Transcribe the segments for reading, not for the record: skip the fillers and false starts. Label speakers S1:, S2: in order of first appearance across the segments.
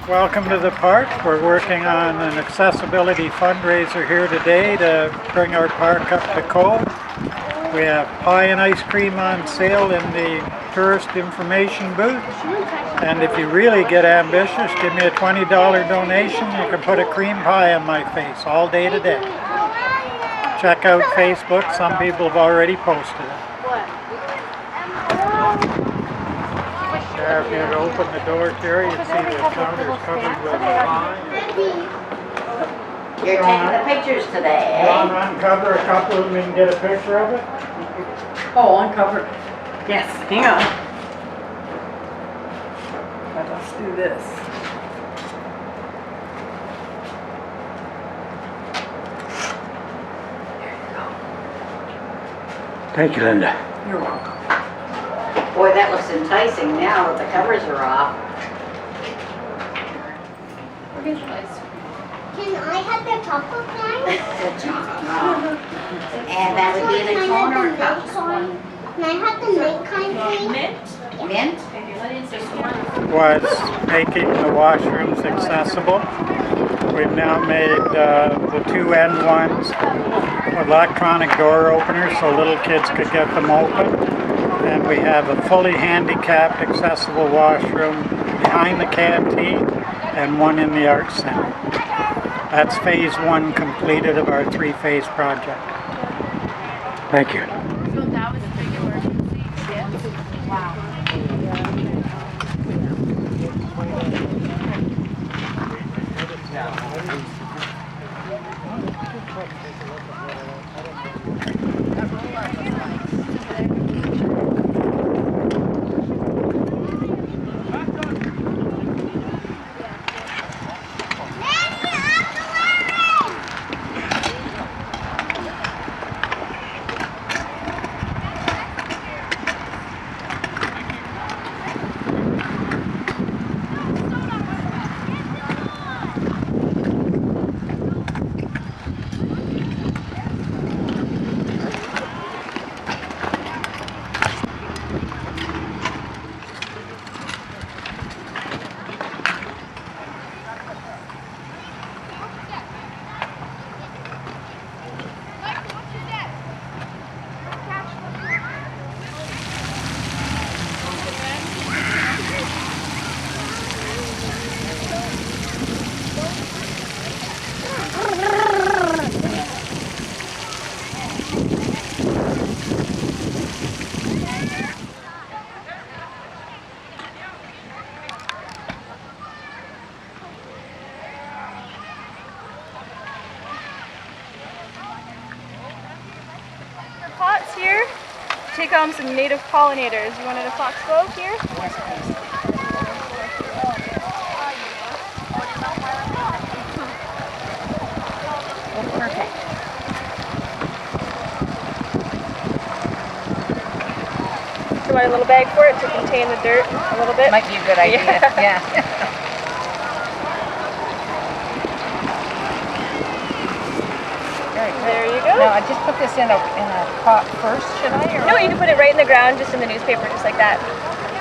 S1: Welcome to the park. We're working on an accessibility fundraiser here today to bring our park up to code. We have pie and ice cream on sale in the tourist information booth. And if you really get ambitious, give me a $20 donation. You can put a cream pie on my face all day today. Check out Facebook. Some people have already posted it. There, if you were to open the door, Terry, you'd see the counters covered with pie.
S2: You're taking the pictures today,
S1: You
S2: eh?
S1: want to uncover a couple of them and get a picture of it?
S3: Oh, uncovered. Yes, hang on. Let's do this.
S4: Thank you, Linda.
S3: You're welcome.
S2: Boy, that looks enticing now that the covers are off.
S5: Can I have the chocolate kind?
S2: And that would be in a cone or a cup?
S5: Can I have the mint kind, please?
S2: Mint?
S1: Was making the washrooms accessible. We've now made the two end ones electronic door openers so little kids could get them open. And we have a fully handicapped accessible washroom behind the canteen and one in the Arts Center. That's phase one completed of our three-phase project.
S4: Thank you.
S6: So that was a big emergency. Yes. Wow. Pots here. Take home some native pollinators. You wanted a foxglove here?
S2: Yes, please. Oh, perfect.
S6: Do you want a little bag for it to contain the dirt a little bit?
S2: Might be a good idea, yeah. Very good.
S6: There you go.
S2: Now, I just put this in a pot first, should I? Or
S6: No, you can put it right in the ground, just in the newspaper, just like that.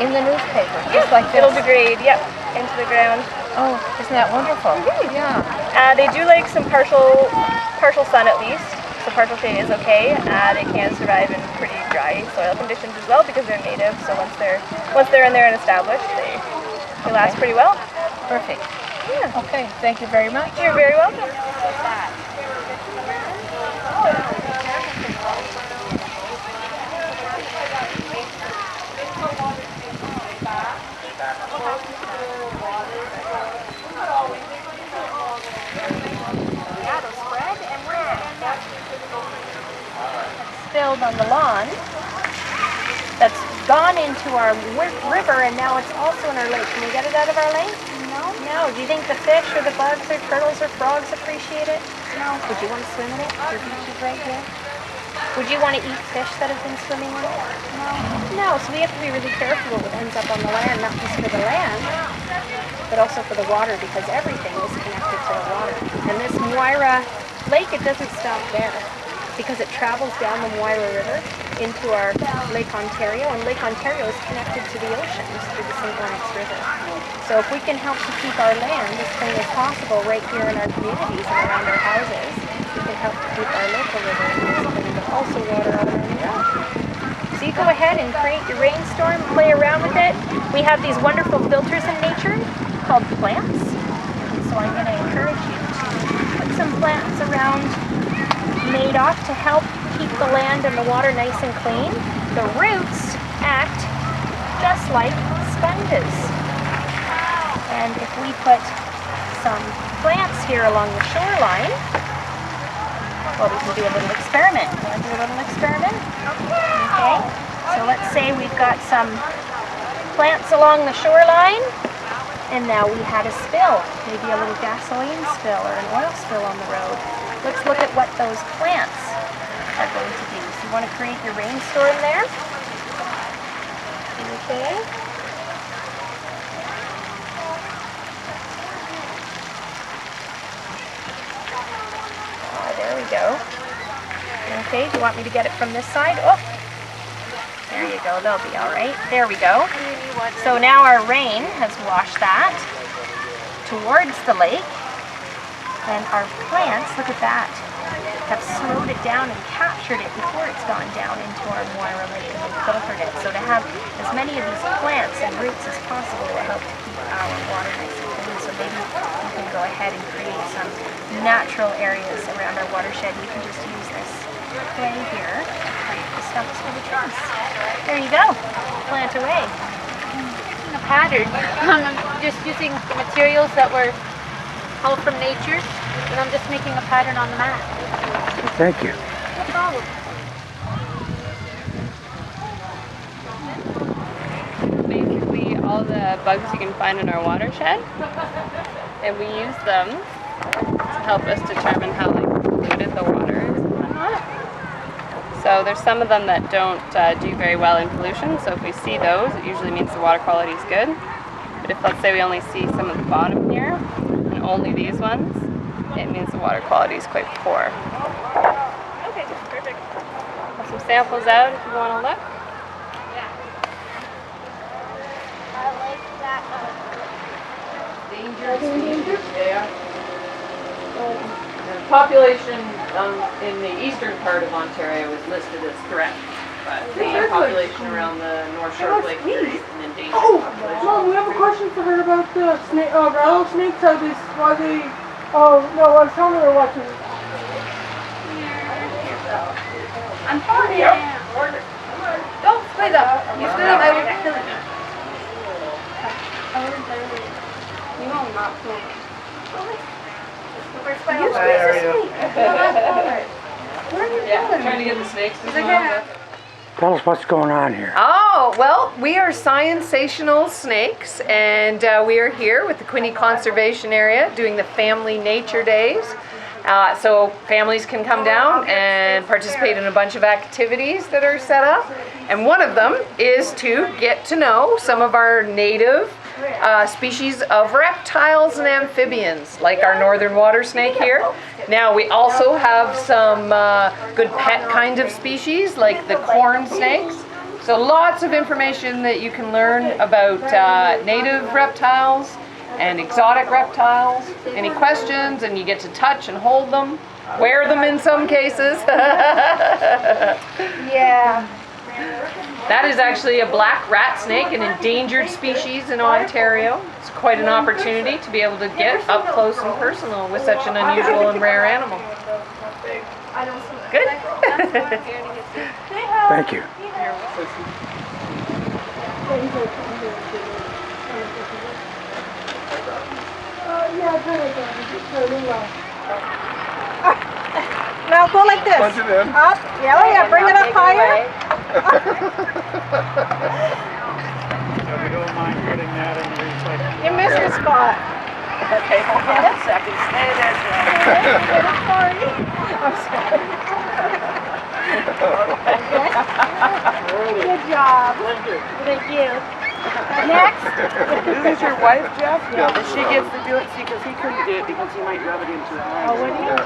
S2: in the newspaper, just like this.
S6: It'll degrade, yep, into the ground.
S2: Oh, isn't that wonderful? Yeah.
S6: They do like some partial sun at least, so partial shade is okay. They can survive in pretty dry soil conditions as well because they're native. So once they're in there and established, they last pretty well.
S2: Perfect.
S6: Yeah.
S2: Okay, thank you very much.
S6: You're very welcome.
S7: Spilled on the lawn that's gone into our river and now it's also in our lake. Can we get it out of our lake? No. No. Do you think the fish or the bugs or turtles or frogs appreciate it? No. Would you want to swim in it? Your beach is right here. Would you want to eat fish that have been swimming in it? No. No. So we have to be really careful what ends up on the land, not just for the land, but also for the water because everything is connected to the water. And this Moira Lake, it doesn't stop there. because it travels down the Moira River into our Lake Ontario, and Lake Ontario is connected to the oceans through the St. Lawrence River. So if we can help to keep our land as clean as possible right here in our communities and around our houses, we can help to keep our local river as clean, but also water all around the world. So you go ahead and create your rainstorm, play around with it. We have these wonderful filters in nature called plants. So I'm going to encourage you to put some plants around Madoc to help keep the land and the water nice and clean. The roots act just like sponges. And if we put some plants here along the shoreline, well, we can do a little experiment. You want to do a little experiment? Okay. So let's say we've got some plants along the shoreline, and now we had a spill, maybe a little gasoline spill or an oil spill on the road. Let's look at what those plants are going to do. So you want to create your rainstorm there. Okay. There we go. Okay, do you want me to get it from this side? Oh, there you go. They'll be all right. There we go. So now our rain has washed that towards the lake, and our plants, look at that, have slowed it down and captured it before it's gone down into our Moira Lake and we've filtered it. So to have as many of these plants and roots as possible will help to keep our water nice and clean. So maybe you can go ahead and create some natural areas around our watershed. You can just use this clay here to create the stumps for the trees. There you go. Plant away.
S8: A pattern. I'm just using the materials that were all from nature, and I'm just making a pattern on the mat.
S4: Thank you.
S8: No problem.
S9: Basically all the bugs you can find in our watershed, and we use them to help us determine how polluted the water is and whatnot. So there's some of them that don't do very well in pollution, so if we see those, it usually means the water quality is good. But if, let's say, we only see some at the bottom here, and only these ones, it means the water quality is quite poor.
S6: Okay, perfect.
S9: Have some samples out if you want to look.
S5: I like that.
S3: The population in the eastern part of Ontario is listed as threat, but the population around the North Shore of Lake Erie is an endangered population.
S10: Mom, we have a question for her about the snake, rattlesnakes. How they, why they? Oh no, I was telling her what to.
S3: I'm fine. Don't split up. You split up, I will kill it. You won't not pull. Trying to get the snakes to smell.
S4: Tell us what's going on here.
S11: Oh, well, we are science-sational snakes, and we are here with the Quinte Conservation Area doing the Family Nature Days. So families can come down and participate in a bunch of activities that are set up. And one of them is to get to know some of our native species of reptiles and amphibians, like our northern water snake here. Now we also have some good pet kind of species, like the corn snakes. So lots of information that you can learn about native reptiles and exotic reptiles. Any questions, and you get to touch and hold them, wear them in some cases.
S7: Yeah.
S11: That is actually a black rat snake, an endangered species in Ontario. It's quite an opportunity to be able to get up close and personal with such an unusual and rare animal. Good?
S4: Thank you.
S10: Now go like this.
S12: Punch it in.
S10: Up. Yeah, yeah. Bring it up higher.
S1: So we don't mind putting that in the recycling.
S10: You missed your spot.
S3: Okay, hold on a second. Stay there, Joe.
S10: Sorry. I'm sorry. Good job. Thank you. Next.
S3: This is your wife, Jeff? Yeah. And she gets to do it, see, because he couldn't do it because he might rub it into it.
S10: Oh, would you?